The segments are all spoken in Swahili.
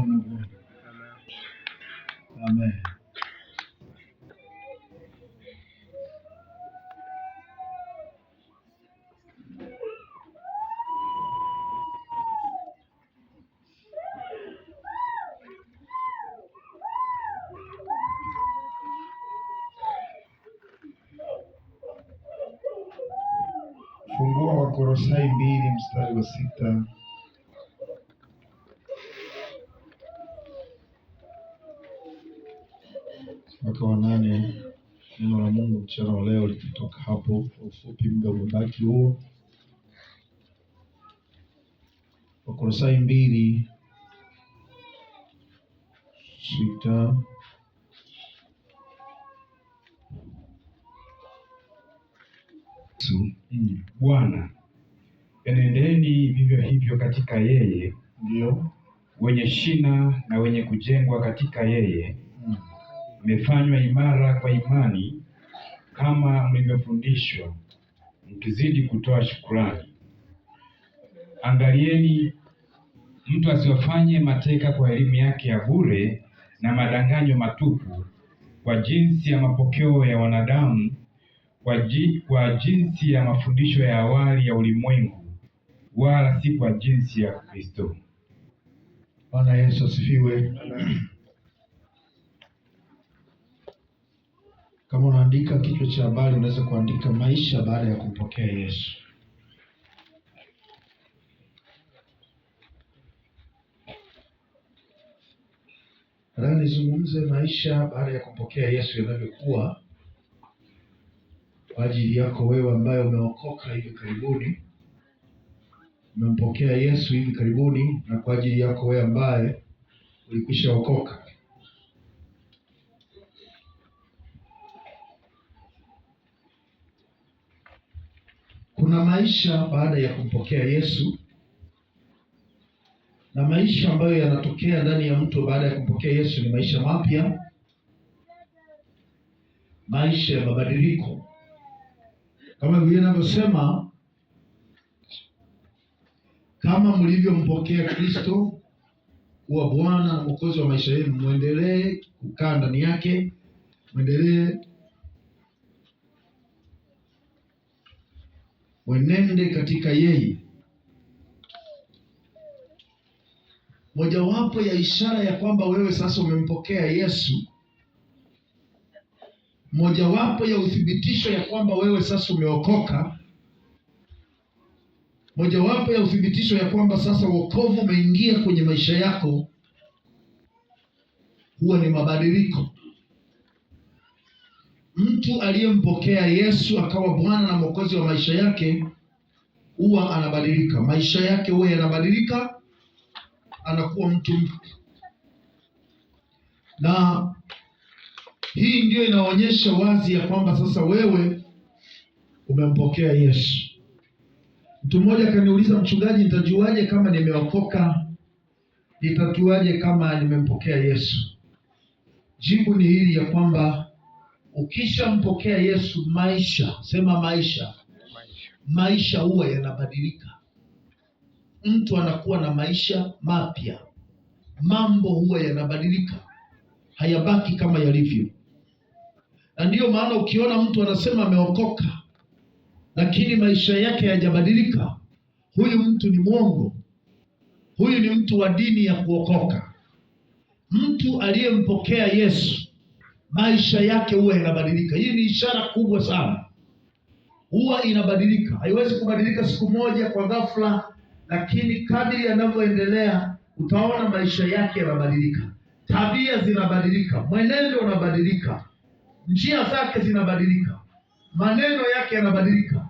mkono Bwana. Amen. Fungua Wakolosai 2 mstari wa 6 mpaka wa 8. Neno la Mungu mchana wa leo likitoka hapo kwa ufupi, muda umebaki huo. Wakolosai 2:6. Bwana, enendeni vivyo hivyo katika yeye, Ndio. wenye shina na wenye kujengwa katika yeye, mmefanywa imara kwa imani, kama mlivyofundishwa, mkizidi kutoa shukrani. Angalieni mtu asiwafanye mateka kwa elimu yake ya bure na madanganyo matupu, kwa jinsi ya mapokeo ya wanadamu, kwa jinsi ya mafundisho ya awali ya ulimwengu, wala si kwa jinsi ya Kristo. Bwana Yesu asifiwe. Kama unaandika kichwa cha habari, unaweza kuandika maisha baada ya kumpokea Yesu. Nataka nizungumze maisha baada ya kumpokea Yesu yanavyokuwa kwa ajili yako wewe ambaye umeokoka hivi karibuni, umempokea Yesu hivi karibuni, na kwa ajili yako wewe ambaye ulikwisha okoka. Kuna maisha baada ya kumpokea Yesu, na maisha ambayo yanatokea ndani ya mtu baada ya kumpokea Yesu ni maisha mapya, maisha ya mabadiliko. Kama Biblia inavyosema, kama mlivyompokea Kristo kuwa Bwana na Mwokozi wa maisha yenu, muendelee kukaa ndani yake, mwenende katika yeye. Mojawapo ya ishara ya kwamba wewe sasa umempokea Yesu, mojawapo ya uthibitisho ya kwamba wewe sasa umeokoka, mojawapo ya uthibitisho ya kwamba sasa wokovu umeingia kwenye maisha yako, huwa ni mabadiliko. Mtu aliyempokea Yesu akawa Bwana na Mwokozi wa maisha yake, huwa anabadilika. Maisha yake huwa yanabadilika, anakuwa mtu mpya. Na hii ndio inaonyesha wazi ya kwamba sasa wewe umempokea Yesu. Mtu mmoja akaniuliza, mchungaji, nitajuaje kama nimeokoka? Nitajuaje kama nimempokea Yesu? Jibu ni hili ya kwamba ukishampokea Yesu, maisha huwa yanabadilika. Mtu anakuwa na maisha mapya, mambo huwa yanabadilika, hayabaki kama yalivyo. Na ndiyo maana ukiona mtu anasema ameokoka lakini maisha yake hayajabadilika, huyu mtu ni mwongo. Huyu ni mtu wa dini ya kuokoka. Mtu aliyempokea Yesu, maisha yake huwa yanabadilika. Hii ni ishara kubwa sana, huwa inabadilika. Haiwezi kubadilika siku moja kwa ghafla, lakini kadri yanavyoendelea utaona maisha yake yanabadilika. Tabia zinabadilika, mwenendo unabadilika, njia zake zinabadilika, maneno yake yanabadilika,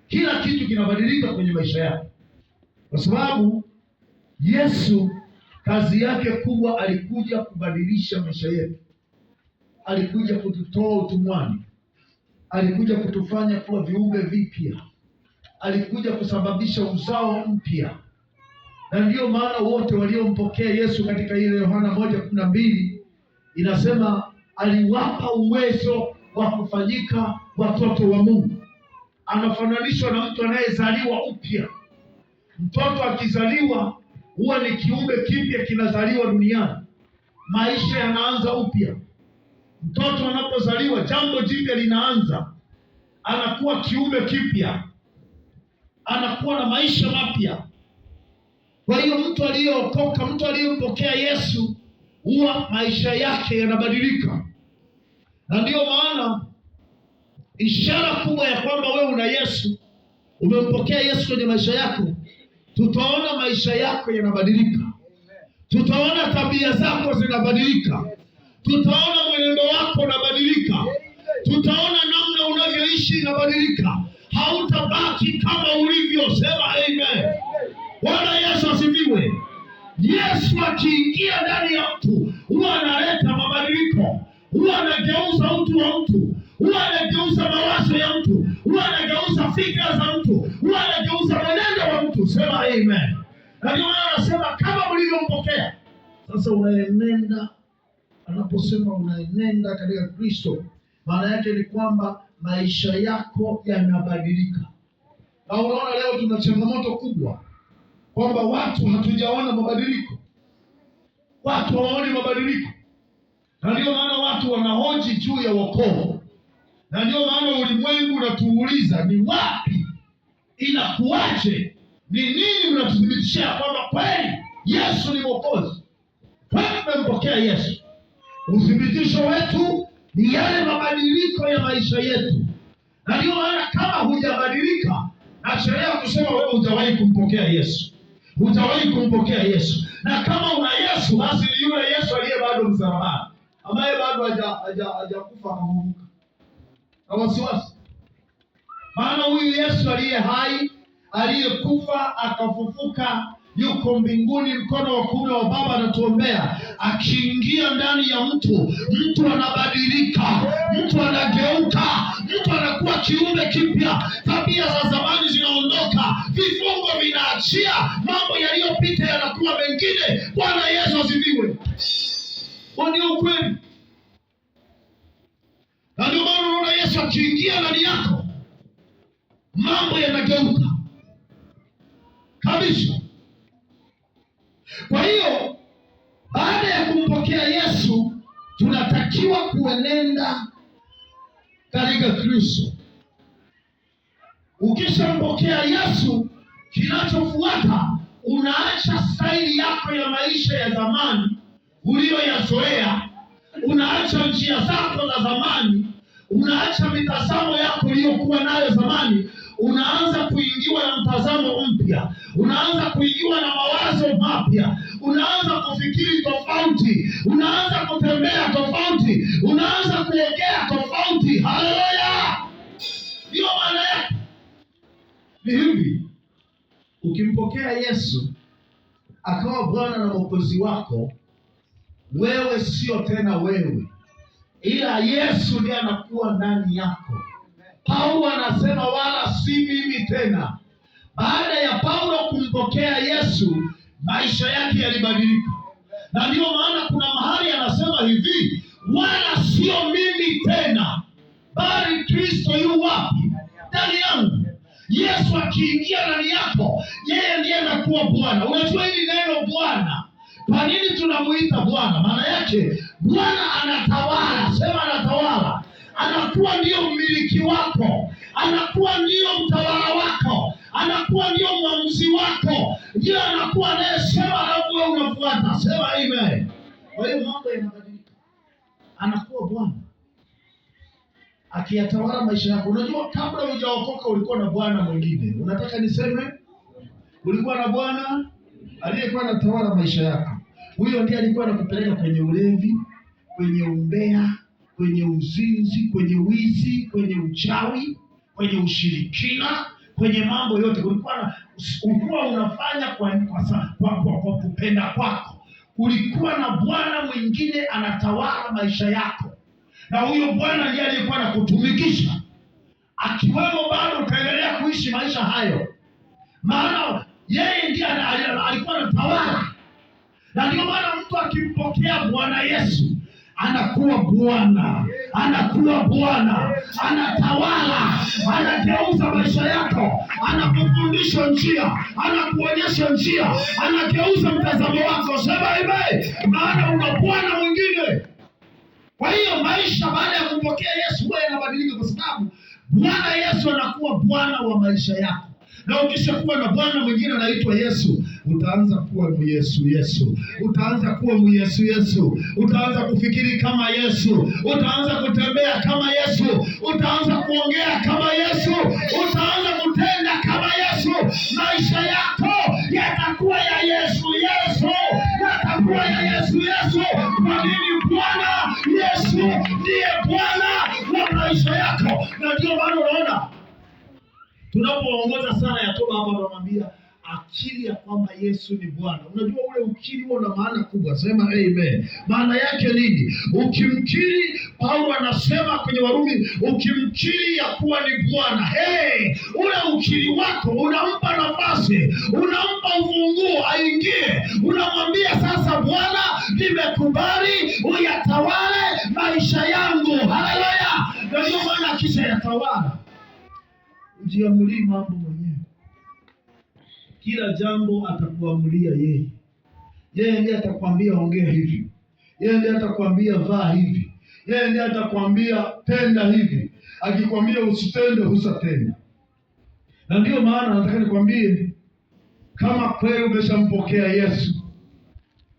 kila kitu kinabadilika kwenye maisha yake, kwa sababu Yesu kazi yake kubwa alikuja kubadilisha maisha yetu. Alikuja kututoa utumwani, alikuja kutufanya kuwa viumbe vipya, alikuja kusababisha uzao mpya. Na ndiyo maana wote waliompokea Yesu, katika ile Yohana 1:12 inasema aliwapa uwezo wa kufanyika watoto wa Mungu. Anafananishwa na mtu anayezaliwa upya. Mtoto akizaliwa huwa ni kiumbe kipya kinazaliwa duniani. Maisha yanaanza upya. Mtoto anapozaliwa, jambo jipya linaanza, anakuwa kiumbe kipya, anakuwa na maisha mapya. Kwa hiyo mtu aliyeokoka, mtu aliyempokea Yesu, huwa maisha yake yanabadilika. Na ndiyo maana ishara kubwa ya kwamba wewe una Yesu, umempokea Yesu kwenye maisha yako, tutaona maisha yako yanabadilika. Tutaona tabia zako zinabadilika. Tutaona mwenendo wako unabadilika. Tutaona namna unavyoishi inabadilika. Hautabaki kama ulivyo. Sema amen. Bwana Yesu asifiwe. Yesu akiingia ndani ya mtu, huwa analeta mabadiliko. Huwa anageuza utu wa mtu. Huwa anageuza mawazo ya mtu. Huwa anageuza fikra za mtu. Huwa anageuza mwenendo wa mtu. Sema amen. Na ndio maana anasema kama mlivyompokea, sasa unaenenda. Anaposema unaenenda katika Kristo, maana yake ni kwamba maisha yako yanabadilika. Na unaona leo tuna changamoto kubwa kwamba watu hatujaona mabadiliko. Watu hawaoni mabadiliko. Na ndio maana watu wanahoji juu ya wokovu. Na ndio maana ulimwengu unatuuliza ni wapi, inakuaje, ni nini unatuthibitishia kwamba kweli Yesu ni Mwokozi. Kwani tumempokea Yesu. Uthibitisho wetu ni yale mabadiliko ya maisha yetu. Na ndio maana kama hujabadilika, nachelea kusema wewe hujawahi kumpokea Yesu. Hujawahi kumpokea Yesu. Na kama una Yesu, basi ni yule Yesu aliye bado msalabani, ambaye bado hajakufa akafufuka. Na wasiwasi. Maana huyu Yesu aliye hai, aliyekufa akafufuka, yuko mbinguni mkono wa kuume wa Baba anatuombea. Akiingia ndani ya mtu, mtu anabadilika, mtu anageuka, mtu anakuwa kiumbe kipya. Tabia za zamani zinaondoka, vifungo vinaachia, mambo yaliyopita yanakuwa mengine. Bwana Yesu asifiwe. Ndio ukweli. Na ndio maana unaona Yesu akiingia ndani yako, mambo yanageuka kabisa. Kwa hiyo baada ya kumpokea Yesu, tunatakiwa kuenenda katika Kristo. Ukishampokea Yesu, kinachofuata, unaacha staili yako ya maisha ya zamani uliyoyazoea. Unaacha njia zako za zamani. Unaacha mitazamo yako uliyokuwa nayo zamani. Unaanza kuingiwa na mtazamo mpya. Unaanza kuingiwa na mawazo mapya. Unaanza kufikiri tofauti. Unaanza kutembea tofauti. Unaanza kuongea tofauti. Haleluya! Ndio maana yake. Ni hivi, ukimpokea Yesu akawa Bwana na Mwokozi wako, wewe sio tena wewe, ila Yesu ndiye anakuwa ndani yako. Paulo anasema wala si mimi tena. Baada ya Paulo kumpokea Yesu, maisha yake yalibadilika. Na ndio maana kuna mahali anasema hivi, wala sio mimi tena, bali Kristo yu wapi? Ndani yangu. Yesu akiingia ndani yako, yeye ndiye anakuwa Bwana. Unajua hili neno Bwana, kwa nini tunamuita Bwana? Maana yake Bwana anatawala. Sema anatawala. Anakuwa ndiyo mmiliki wako, anakuwa ndiyo mtawala wako, anakuwa ndiyo mwamuzi wako, ndiyo anakuwa anayesema alafu wewe unafuata. Sema amen. Kwa hiyo mambo yanabadilika. Anakuwa Bwana akiyatawala maisha yako. Unajua kabla hujaokoka ulikuwa na bwana mwingine. Unataka niseme ulikuwa na bwana aliyekuwa anatawala maisha yako. Huyo ndiye alikuwa anakupeleka kwenye ulevi, kwenye umbea, kwenye uzinzi, kwenye wizi, kwenye uchawi, kwenye ushirikina, kwenye mambo yote. Ulikuwa unafanya kwa kupenda kwako. Ulikuwa na bwana mwingine anatawala maisha yako. Na huyo bwana ndiye aliyekuwa anakutumikisha. Akiwemo bado utaendelea kuishi maisha hayo. Maana yeye ndiye alikuwa anatawala. Na ndio maana mtu akimpokea Bwana Yesu anakuwa Bwana. anakuwa Bwana, anatawala, anageuza maisha yako, anakufundisha njia, anakuonyesha njia, anageuza mtazamo wako. Sema amen, maana una Bwana mwingine. Kwa hiyo maisha baada ya kumpokea Yesu huwa yanabadilika, kwa sababu Bwana Yesu anakuwa Bwana wa maisha yako. Na ukishakuwa na Bwana mwingine anaitwa Yesu, utaanza kuwa Yesu. Utaanza kuwa Yesu. Utaanza kufikiri kama Yesu. Utaanza kutembea kama Yesu. Utaanza kuongea kama Yesu. Utaanza kutenda kama Yesu. Maisha yako yatakuwa ya Yesu. Yatakuwa ya Yesu. Kwa nini? Bwana Yesu ndiye Bwana wa maisha yako. Na ndio maana unaona tunapoongoza sana ya toba hapa, tunamwambia akili ya kwamba Yesu ni Bwana. Unajua ule ukiri una maana kubwa. Sema amen. Maana yake nini? Ukimkiri, Paulo anasema kwenye Warumi, ukimkiri ya kuwa ni Bwana, ule ukiri wako unampa nafasi, unampa ufunguo aingie. Unamwambia sasa, Bwana, nimekubali uyatawale maisha yangu. Haleluya. Ndio maana kisha yatawala, ujiamulie mambo mwenyewe. Kila jambo atakuamulia yeye. Yeye ndiye atakwambia ongea hivi. Yeye ndiye atakwambia vaa hivi. Yeye ndiye atakwambia tenda hivi. Akikwambia usitende, husatenda. Na ndio maana nataka nikwambie, kama kweli umeshampokea Yesu,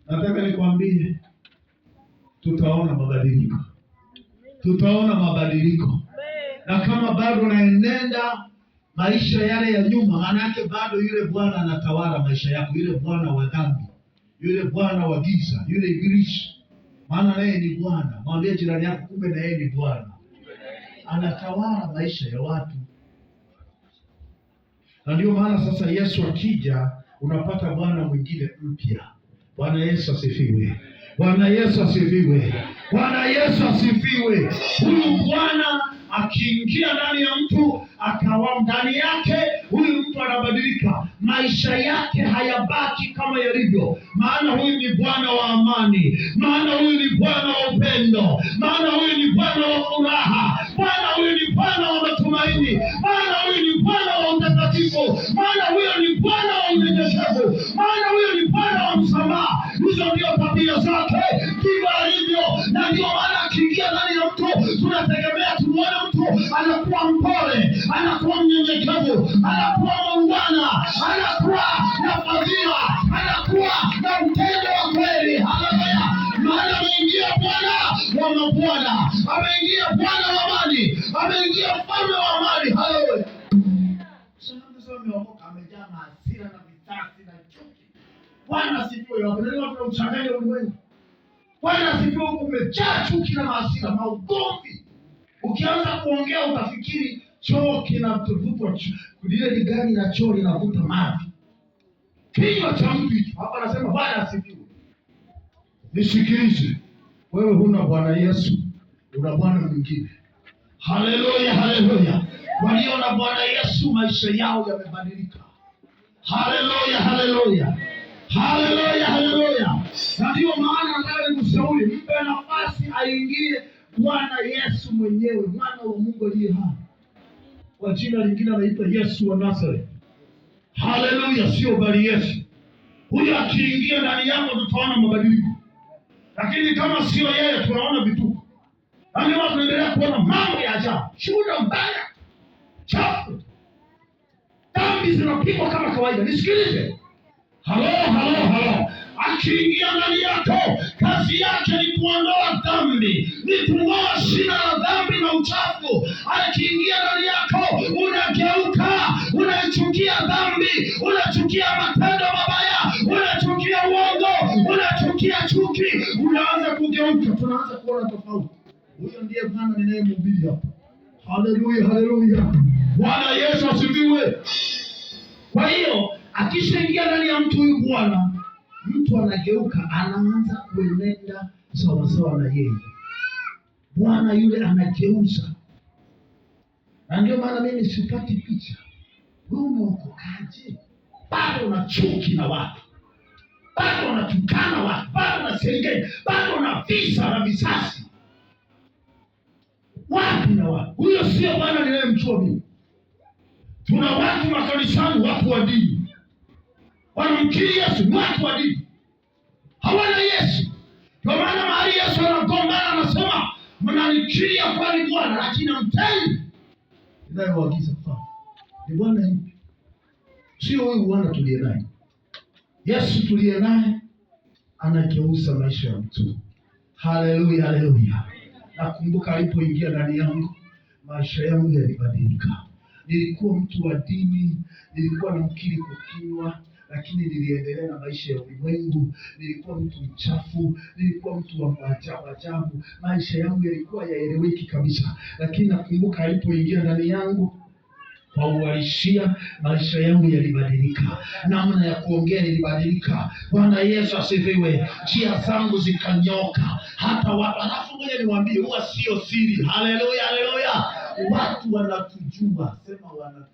nataka nikwambie tutaona mabadiliko. Na kama bado unaenenda maisha yale ya nyuma, maana yake bado yule Bwana anatawala maisha yako, yule bwana wa dhambi, yule bwana wa giza, yule ibilisi. Maana naye ni Bwana. Mwambie jirani yako, kumbe na yeye ni Bwana, anatawala maisha ya watu. Na ndio maana sasa Yesu akija, unapata Bwana mwingine mpya. Bwana Yesu asifiwe. Bwana Yesu asifiwe. Bwana Yesu asifiwe. Huyu Bwana akiingia ndani ya mtu, akawa ndani yake, huyu mtu anabadilika. Maisha yake hayabaki kama yalivyo. Maana huyu ni Bwana wa amani. Maana huyu ni Bwana wa upendo. Maana huyu ni Bwana wa furaha. Maana huyu ni Bwana wa matumaini. Maana huyu ni Bwana wa utakatifu. Maana huyu ni Bwana wa unyenyekevu. Maana huyu ni Bwana wa msamaha. Hizo ndio tabia zake, ndivyo alivyo. Na ndio maana akiingia ndani ya mtu, tunategemea tumuone mtu anakuwa mpole, anakuwa mnyenyekevu, anakuwa muungwana, anakuwa na fadhila, anakuwa na upendo wa kweli. Haleluya. Maana ameingia Bwana wa mabwana, ameingia Bwana wa amani, ameingia mfalme wa amani. Haleluya. Amejaa hasira na vitasi na chuki. Bwana asifiwe. Wapendwa, tunamchanganya ulimwengu. Bwana asifiwe. Huku umejaa chuki na hasira, maugomvi. Ukianza kuongea utafikiri choo kinavutwa, lile ni gari la choo linavuta maji. Kinywa cha mtu hicho. Hapa anasema Bwana asifiwe. Nisikilize. Wewe huna Bwana Yesu, una bwana mwingine. Haleluya. Walio na Bwana Yesu maisha yao yamebadilika. Haleluya. Na ndio maana nataka nikushauri, mpe nafasi aingie Bwana Yesu mwenyewe, mwana wa Mungu aliye hai. Kwa jina lingine anaitwa Yesu wa Nazareth. Haleluya, sio bali Yesu. Huyo akiingia ndani yako tutaona mabadiliko. Lakini kama sio yeye, tunaona vituko. Na ndio tunaendelea kuona mambo ya ajabu, shuhuda mbaya, chafu. Dhambi zinapigwa kama kawaida. Nisikilize. Halo. Akiingia ndani yako, kazi yake ni kuondoa dhambi, ni kung'oa shina la dhambi na uchafu. Akiingia ndani yako, unageuka, unachukia dhambi, unachukia matendo mabaya, unachukia uongo, unachukia chuki, unaanza kugeuka. Tunaanza kuona tofauti. Huyo ndiye Bwana ninayemhubiri hapa. Haleluya. Bwana Yesu asifiwe. Kwa hiyo akishaingia ndani ya mtu huyu Bwana, mtu anageuka, anaanza kuenenda sawasawa na yeye. Bwana yule anageuza. Na ndio maana mimi sipati picha. Wewe umeokokaje? Bado una chuki na watu, bado unatukana watu, bado unasengenya, bado una visa na visasi. Wapi na wapi? Huyo sio Bwana ninayemjua mimi. Tuna watu makanisani, watu wa dini wanamkiri Yesu, ni watu wa dini, hawana Yesu. Kwa maana mahali Yesu anagombana anasema mnanikiri ya kuwa ni Bwana, lakini hamtendi ninayoagiza kufanya. Ni Bwana hivi, sio huyu Bwana tuliye naye. Yesu tuliye naye anageuza maisha ya mtu. Haleluya, haleluya. Nakumbuka alipoingia ndani yangu, maisha yangu yalibadilika. Nilikuwa mtu wa dini, nilikuwa namkiri kwa kinywa, lakini niliendelea na maisha ya ulimwengu. Nilikuwa mtu mchafu, nilikuwa mtu wa ajabu. Maisha yangu yalikuwa yaeleweki kabisa, lakini nakumbuka alipoingia ndani yangu, kwa uhalisia maisha yangu yalibadilika. Namna ya kuongea ilibadilika. Bwana Yesu asifiwe. Njia zangu zikanyoka. Hata watu, alafu ngoja niwaambie, huwa sio siri. Haleluya, haleluya. Watu wanatujua. Sema wanatujua.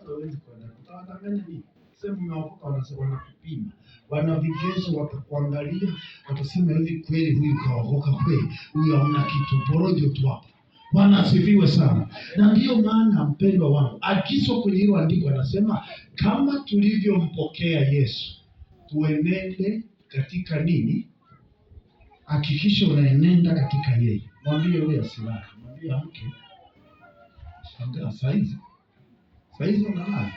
Hawezi kutawatanganya nini? Sema umeokoka, wanakupima. Wana vigezo, watakuangalia, watasema hivi, kweli huyu kaokoka kweli? Huyu hamna kitu, porojo tu hapa. Bwana asifiwe sana. Na ndiyo maana mpendwa wangu, agizo kwenye hilo andiko anasema kama tulivyompokea Yesu tuenende katika nini? Hakikisha unaenenda katika yeye. Mwambie wewe asilale, mwambie amke. Shangaa saizi unalala.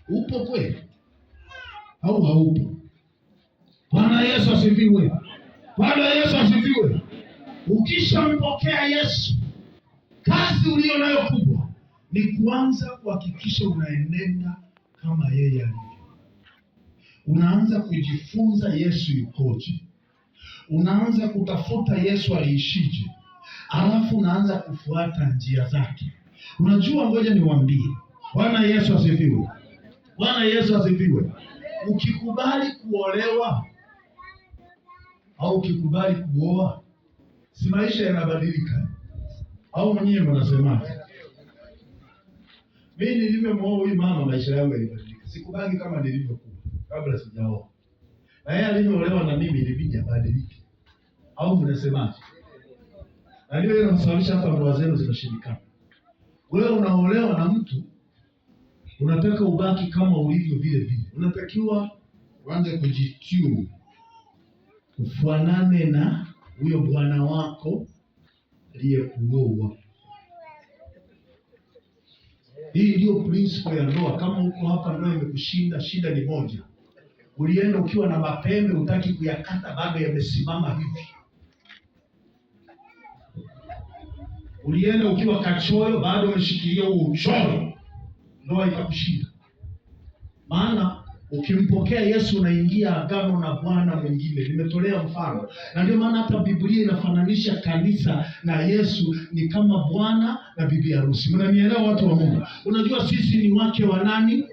Upo kweli au haupo? Bwana Yesu asifiwe. Bwana Yesu asifiwe. Ukishampokea Yesu, kazi ulio nayo kubwa ni kuanza kuhakikisha unaenenda kama yeye alivyo. Unaanza kujifunza Yesu yukoje. Unaanza kutafuta Yesu aliishije. Alafu unaanza kufuata njia zake. Unajua, ngoja niwaambie. Bwana Yesu asifiwe. Bwana Yesu asifiwe. Ukikubali kuolewa au ukikubali kuoa, si maisha yanabadilika? Au mwenyewe mnasemaje? Mimi nilivyomwoa huyu mama, maisha yangu yalibadilika. Sikubaki kama nilivyokuwa kabla sijaoa. Na yeye alivyoolewa na mimi ilibidi abadilike. Au mnasemaje? Na ndio inasababisha hata ndoa zenu zinashindikana. Wewe unaolewa na mtu, unataka ubaki kama ulivyo vile vile. Unatakiwa uanze kujitune, ufanane na huyo bwana wako aliyekuoa. Hii ndio principle ya ndoa. Kama uko hapa ndoa imekushinda, shida ni moja. Ulienda ukiwa na mapembe, hutaki kuyakata, bado yamesimama hivi. Ulienda ukiwa kachoyo, bado umeshikilia huo uchoyo, ndoa itakushinda. Maana ukimpokea Yesu unaingia agano na Bwana mwingine. Nimetolea mfano. Na ndio maana hata Biblia inafananisha kanisa na Yesu ni kama bwana na bibi harusi. Mnanielewa watu wa Mungu? Unajua sisi ni wake wa nani?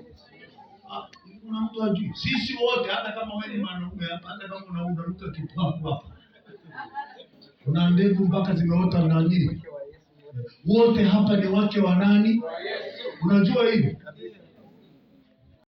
Kuna mtu ajui? Sisi wote, hata kama wewe ni mwanaume hapa, hata kama unaruka kipapo hapa, una ndevu mpaka zimeota na nini, wote hapa ni wake wa nani? Unajua hivi?